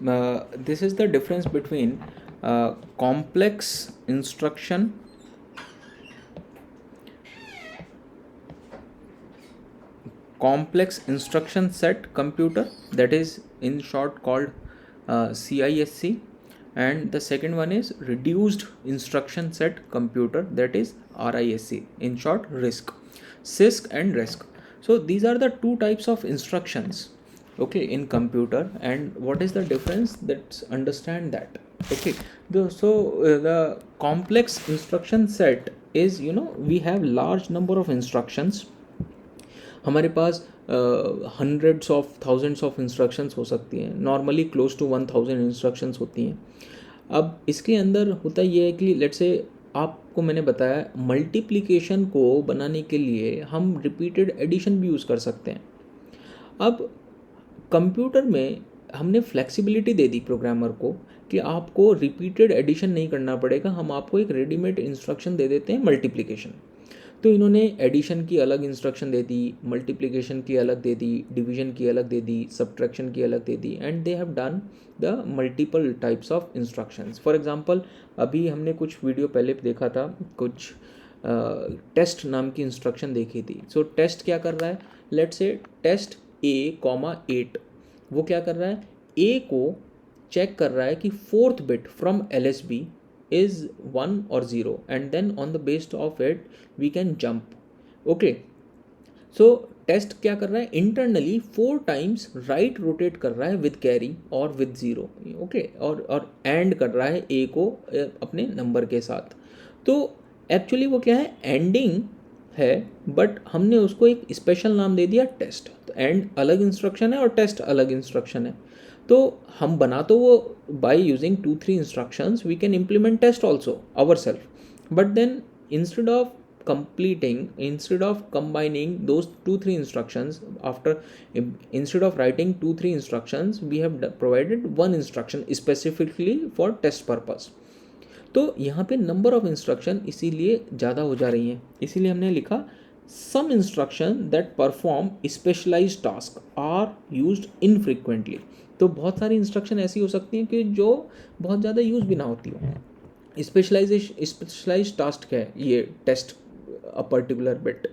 This is the difference between complex instruction set computer, that is in short called CISC, and the second one is reduced instruction set computer, that is RISC, in short RISC. CISC and RISC. So these are the two types of instructions, okay, in computer. And what is the difference? Let's understand that. Okay, the complex instruction set is, we have large number of instructions. हमारे पास hundreds of thousands of instructions हो सकती हैं, normally close to 1000 instructions होती हैं. अब इसके अंदर होता ये है कि लेट्स से आपको मैंने बताया मल्टीप्लिकेशन को बनाने के लिए हम रिपीटेड एडिशन भी यूज़ कर सकते हैं. अब कंप्यूटर में हमने फ्लेक्सिबिलिटी दे दी प्रोग्रामर को कि आपको रिपीटेड एडिशन नहीं करना पड़ेगा, हम आपको एक रेडीमेड इंस्ट्रक्शन दे देते हैं मल्टीप्लिकेशन. तो इन्होंने एडिशन की अलग इंस्ट्रक्शन दे दी, मल्टीप्लिकेशन की अलग दे दी, डिवीजन की अलग दे दी, सब्ट्रैक्शन की अलग दे दी, and they have done the multiple types of instructions. For example अभी हमने कुछ वीडियो पहले देखा था, कुछ टेस्ट नाम की इंस्ट्रक्शन देखी थी. सो टेस्ट क्या कर रहा है? लेट्स से टेस्ट A,8, वो क्या कर रहा है? ए को चेक कर रहा है कि fourth bit from LSB is 1 or 0, and then on the basis of it we can jump. Okay, so test क्या कर रहा है? इंटरनली 4 times राइट रोटेट कर रहा है विद कैरी और विद 0. ओके, और एंड कर रहा है ए को अपने नंबर के साथ. तो एक्चुअली वो क्या है? एंडिंग है, बट हमने उसको एक स्पेशल नाम दे दिया टेस्ट. तो एंड अलग इंस्ट्रक्शन है और टेस्ट अलग इंस्ट्रक्शन है. तो हम बना तो वो by using 2-3 instructions we can implement test also our self, but then instead of combining those 2-3 instructions, instead of writing 2-3 instructions, we have provided one instruction specifically for test purpose. तो यहाँ पे number of instruction इसीलिए ज़्यादा हो जा रही हैं, इसीलिए हमने लिखा some instruction that perform specialized task are used infrequently. तो बहुत सारी इंस्ट्रक्शन ऐसी हो सकती हैं कि जो बहुत ज़्यादा यूज़ भी ना होती हो. स्पेशलाइज टास्क है ये test a particular bit.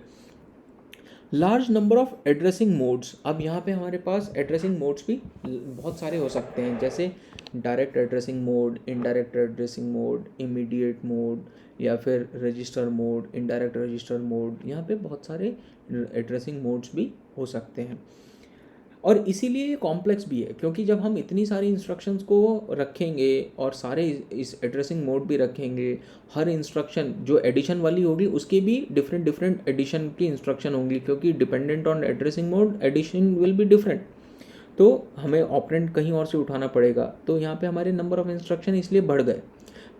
Large number of addressing modes. अब यहाँ पे हमारे पास एड्रेसिंग मोड्स भी बहुत सारे हो सकते हैं, जैसे direct addressing mode, indirect addressing mode, immediate mode, या फिर register mode, indirect register mode. यहाँ पे बहुत सारे एड्रेसिंग मोड्स भी हो सकते हैं. और इसीलिए ये कॉम्प्लेक्स भी है, क्योंकि जब हम इतनी सारी इंस्ट्रक्शंस को रखेंगे और सारे इस एड्रेसिंग मोड भी रखेंगे, हर इंस्ट्रक्शन जो एडिशन वाली होगी उसके भी डिफरेंट एडिशन की इंस्ट्रक्शन होंगी, क्योंकि dependent on addressing mode addition will be different. तो हमें ऑपरेंड कहीं और से उठाना पड़ेगा. तो यहाँ पे हमारे नंबर ऑफ इंस्ट्रक्शन इसलिए बढ़ गए.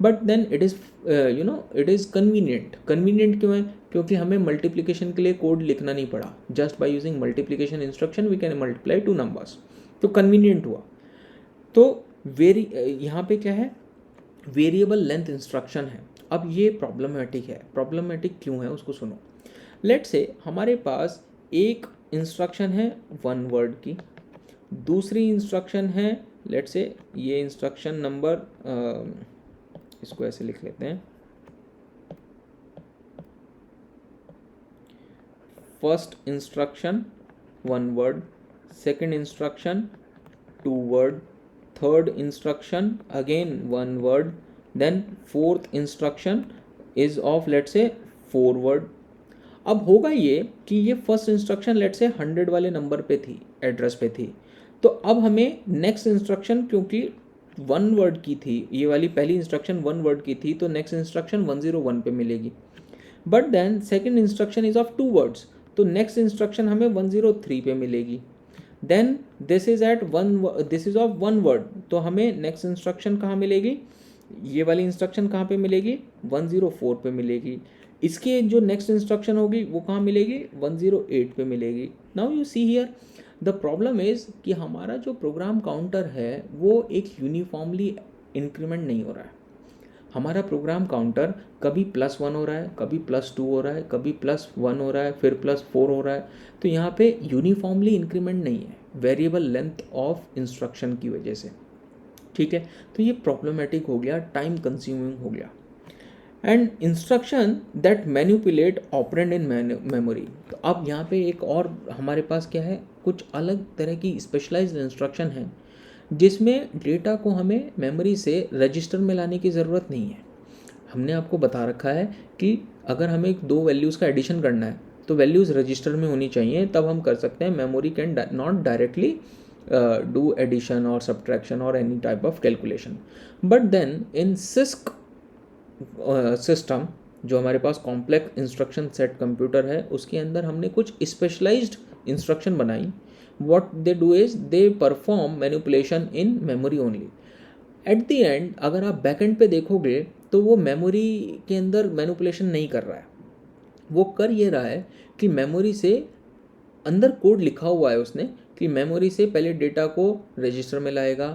But then it is convenient क्यों है? क्योंकि हमें मल्टीप्लिकेशन के लिए कोड लिखना नहीं पड़ा. Just by using multiplication instruction we can multiply 2 numbers. तो कन्वीनियंट हुआ. तो यहाँ पे क्या है? वेरिएबल लेंथ इंस्ट्रक्शन है. अब ये प्रॉब्लमेटिक है. प्रॉब्लमेटिक क्यों है उसको सुनो. लेट्स से हमारे पास एक इंस्ट्रक्शन है 1 वर्ड की, दूसरी इंस्ट्रक्शन है लेट्स से ये इंस्ट्रक्शन नंबर, इसको ऐसे लिख लेते हैं, first instruction 1 word, second instruction 2 word, third instruction again 1 word, then fourth instruction is of let's say 4 word. अब होगा ये कि ये फर्स्ट इंस्ट्रक्शन लेट्स से 100 वाले नंबर पे थी, एड्रेस पे थी. तो अब हमें नेक्स्ट इंस्ट्रक्शन, क्योंकि 1 वर्ड की थी ये वाली पहली इंस्ट्रक्शन 1 वर्ड की थी, तो नेक्स्ट इंस्ट्रक्शन 101 पे मिलेगी. But then second instruction is of 2 words, तो नेक्स्ट इंस्ट्रक्शन हमें 103 पे मिलेगी. Then this is of 1 word, तो हमें नेक्स्ट इंस्ट्रक्शन कहाँ मिलेगी? ये वाली इंस्ट्रक्शन कहाँ पे मिलेगी? 104 पे मिलेगी. इसके जो नेक्स्ट इंस्ट्रक्शन होगी वो कहाँ मिलेगी? 108 पे मिलेगी. Now you see here the problem is कि हमारा जो प्रोग्राम काउंटर है वो एक यूनिफॉर्मली इंक्रीमेंट नहीं हो रहा है. हमारा प्रोग्राम काउंटर कभी +1 हो रहा है, कभी +2 हो रहा है, कभी +1 हो रहा है, फिर +4 हो रहा है. तो यहाँ पे यूनिफॉर्मली इंक्रीमेंट नहीं है वेरिएबल लेंथ ऑफ इंस्ट्रक्शन की वजह से. ठीक है, तो ये प्रॉब्लमेटिक हो गया, टाइम कंज्यूमिंग हो गया। And instruction that manipulate operand in memory. तो अब यहाँ पे एक और हमारे पास क्या है, कुछ अलग तरह की स्पेशलाइज्ड इंस्ट्रक्शन है जिसमें डेटा को हमें मेमोरी से रजिस्टर में लाने की ज़रूरत नहीं है। हमने आपको बता रखा है कि अगर हमें दो वैल्यूज़ का एडिशन करना है तो वैल्यूज़ रजिस्टर में होनी चाहिए, तब हम कर सकते हैं। Memory can not directly do addition और सब्ट्रैक्शन और any type of calculation, but then in CISC system जो हमारे पास कॉम्प्लेक्स इंस्ट्रक्शन सेट कंप्यूटर है, उसके अंदर हमने कुछ स्पेशलाइज्ड इंस्ट्रक्शन बनाई। What they do is they perform manipulation in memory only. At the end अगर आप बैकएंड पे देखोगे तो वो मेमोरी के अंदर मैनिपुलेशन नहीं कर रहा है, वो कर ये रहा है कि मेमोरी से अंदर कोड लिखा हुआ है उसने कि मेमोरी से पहले डेटा को रजिस्टर में लाएगा,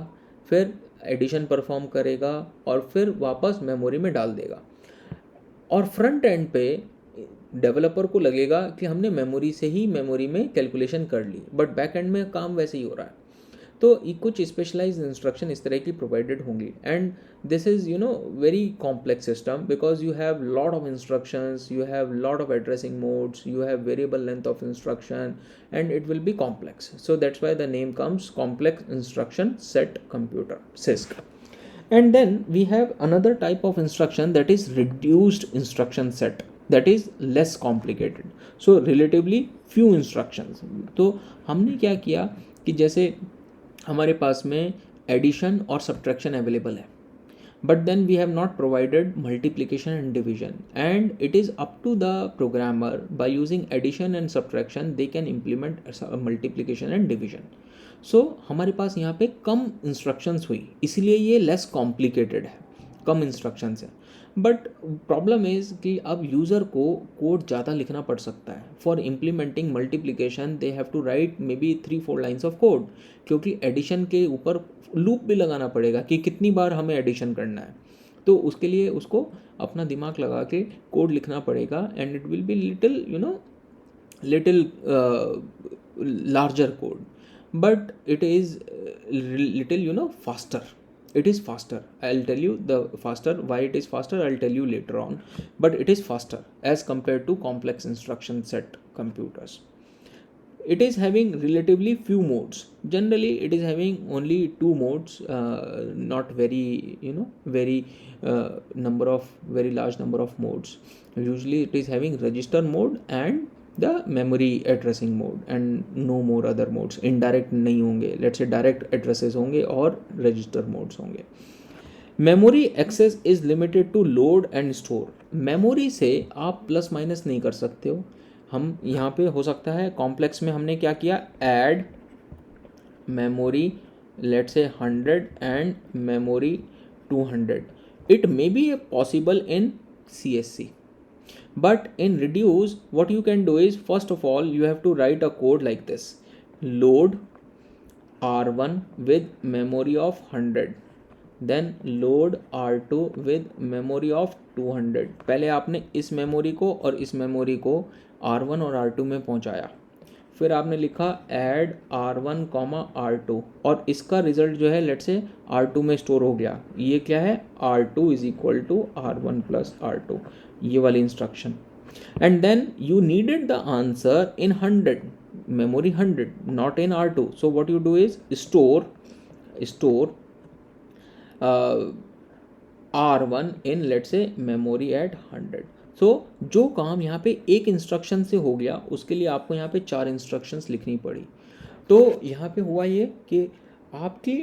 फिर एडिशन परफॉर्म करेगा और फिर वापस मेमोरी में डाल देगा। और फ्रंट एंड पे डेवलपर को लगेगा कि हमने मेमोरी से ही मेमोरी में कैलकुलेशन कर ली, बट बैक एंड में काम वैसे ही हो रहा है। तो ये कुछ स्पेशलाइज्ड इंस्ट्रक्शन इस तरह की प्रोवाइडेड होंगी। And this is very complex system because you have lot of instructions, you have lot of addressing modes, you have variable length of instruction, and it will be complex. So that's why the name comes complex instruction set computer, CISC. And then we have another type of instruction that is reduced instruction set, that is less complicated. So relatively few instructions. तो हमने क्या किया कि जैसे हमारे पास में addition और subtraction available है, but then we have not provided multiplication and division, and it is up to the programmer by using addition and subtraction they can implement multiplication and division. So हमारे पास यहाँ पे कम instructions हुई, इसीलिए ये less complicated है, कम instructions है। But problem is कि अब यूज़र को कोड ज़्यादा लिखना पड़ सकता है। For implementing multiplication they have to write may be 3-4 lines of code, क्योंकि एडिशन के ऊपर लूप भी लगाना पड़ेगा कि कितनी बार हमें एडिशन करना है। तो उसके लिए उसको अपना दिमाग लगा के कोड लिखना पड़ेगा, and it will be little larger code, but it is little faster. It is faster. I'll tell you the faster, why it is faster I'll tell you later on, but it is faster as compared to complex instruction set computers. It is having relatively few modes. Generally it is having only two modes, not very very very large number of modes. Usually it is having register mode and the memory addressing mode, and no more other modes. Indirect नहीं होंगे, let's say direct addresses होंगे और register modes होंगे. Memory access is limited to load and store. Memory से आप plus minus नहीं कर सकते हो। हम यहाँ पे हो सकता है कॉम्प्लेक्स में हमने क्या किया, add memory let's say 100 and memory 200. It may be possible in CSC, but in reduce what you can do is, first of all you have to write a code like this: load R1 with memory of 100, then load R2 with memory of 200. पहले आपने इस memory को और इस memory को R1 और R2 में पहुंचाया, फिर आपने लिखा ऐड R1, R2, और इसका रिजल्ट जो है लेट्स से R2 में स्टोर हो गया। ये क्या है, R2 is equal to R1 plus R2, ये वाली instruction. And then you needed the answer in 100, memory 100, not in R2. So what you do is store R1 in let's say memory at 100. So जो काम यहाँ पे एक instruction से हो गया, उसके लिए आपको यहाँ पे 4 इंस्ट्रक्शंस लिखनी पड़ी। तो यहाँ पे हुआ ये कि आपकी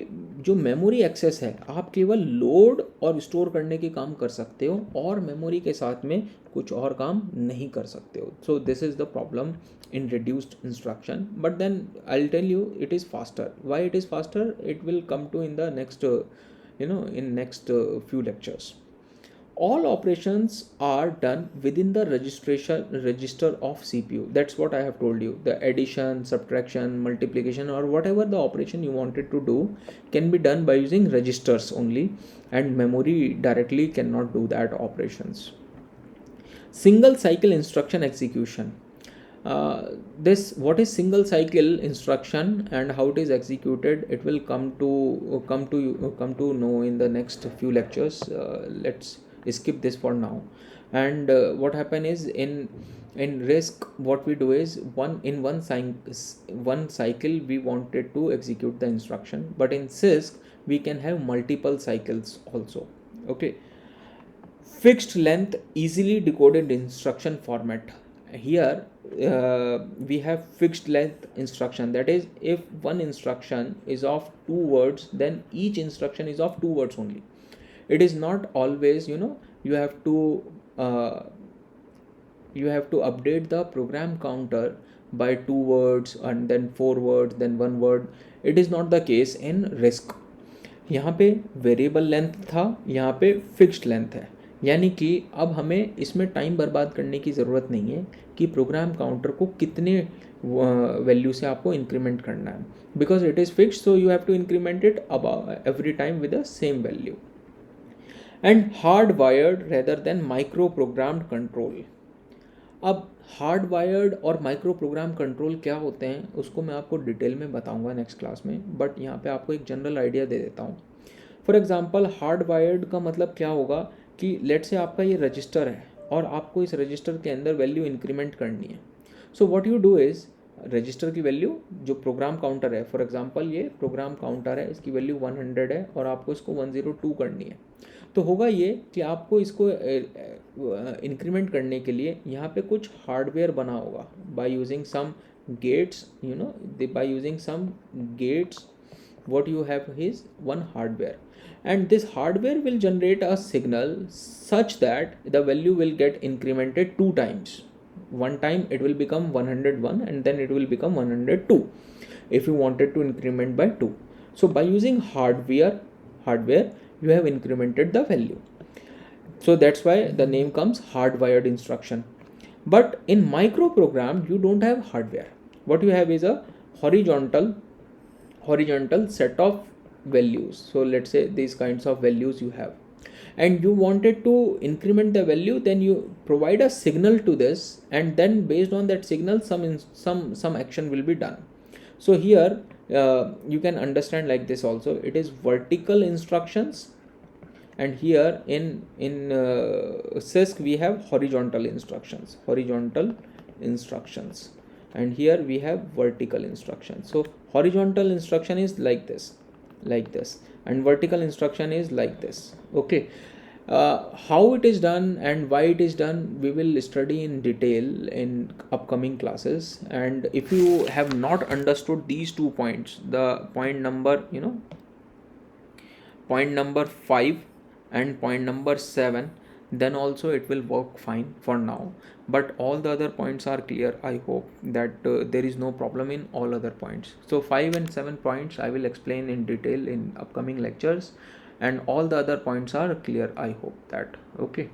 जो मेमोरी एक्सेस है, आप केवल लोड और स्टोर करने के काम कर सकते हो, और मेमोरी के साथ में कुछ और काम नहीं कर सकते हो। So this is the problem in reduced instruction, but then I'll tell you it is faster. Why it is faster, it will come to in the next in next few lectures. All operations are done within the register of CPU. That's what I have told you. The addition, subtraction, multiplication, or whatever the operation you wanted to do can be done by using registers only, and memory directly cannot do that operations. Single cycle instruction execution. This what is single cycle instruction and how it is executed, it will come to know in the next few lectures. Let's skip this for now. And what happen is in risk, what we do is one cycle we wanted to execute the instruction, but in CISC we can have multiple cycles also. Okay. Fixed length easily decoded instruction format. Here we have fixed length instruction, that is, if one instruction is of 2 words, then each instruction is of 2 words only. It is not always, you have to uh, update the program counter by 2 words and then 4 words then 1 word. It is not the case in risk. यहाँ पे variable length था, यहाँ पे fixed length है, यानी कि अब हमें इसमें टाइम बर्बाद करने की ज़रूरत नहीं है कि प्रोग्राम काउंटर को कितने वैल्यू से आपको इंक्रीमेंट करना है, because it is fixed, so you have to increment it every time with the same value. And hard wired rather than micro programmed control. अब हार्ड वायर्ड और माइक्रो प्रोग्राम कंट्रोल क्या होते हैं उसको मैं आपको डिटेल में बताऊंगा नेक्स्ट क्लास में, बट यहाँ पे आपको एक जनरल आइडिया दे देता हूँ. फॉर एग्जांपल हार्ड वायर्ड का मतलब क्या होगा कि लेट से आपका ये रजिस्टर है और आपको इस रजिस्टर के अंदर वैल्यू इंक्रीमेंट करनी है. सो what you do is, register की वैल्यू जो प्रोग्राम काउंटर है, फॉर एग्जांपल ये प्रोग्राम काउंटर है, इसकी वैल्यू 100 है और आपको इसको 102 करनी है. तो होगा ये कि आपको इसको इंक्रीमेंट करने के लिए यहाँ पे कुछ हार्डवेयर बना होगा by using some gates, by using some gates what you have is one hardware, and this hardware will generate a signal such that the value will get incremented 2 times. One time it will become 101 and then it will become 102 if you wanted to increment by 2. So by using hardware you have incremented the value, so that's why the name comes hardwired instruction. But in micro program you don't have hardware. What you have is a horizontal set of values. So let's say these kinds of values you have, and you wanted to increment the value, then you provide a signal to this, and then based on that signal some action will be done. So here you can understand like this also, it is vertical instructions, and here in CISC we have horizontal instructions, and here we have vertical instructions. So horizontal instruction is like this, and vertical instruction is like this. Okay. How it is done and why it is done we will study in detail in upcoming classes. And if you have not understood these 2 points, the point number 5 and point number 7, then also it will work fine for now, but all the other points are clear. I hope that there is no problem in all other points. So 5 and 7 points I will explain in detail in upcoming lectures, and all the other points are clear. I hope that. Okay.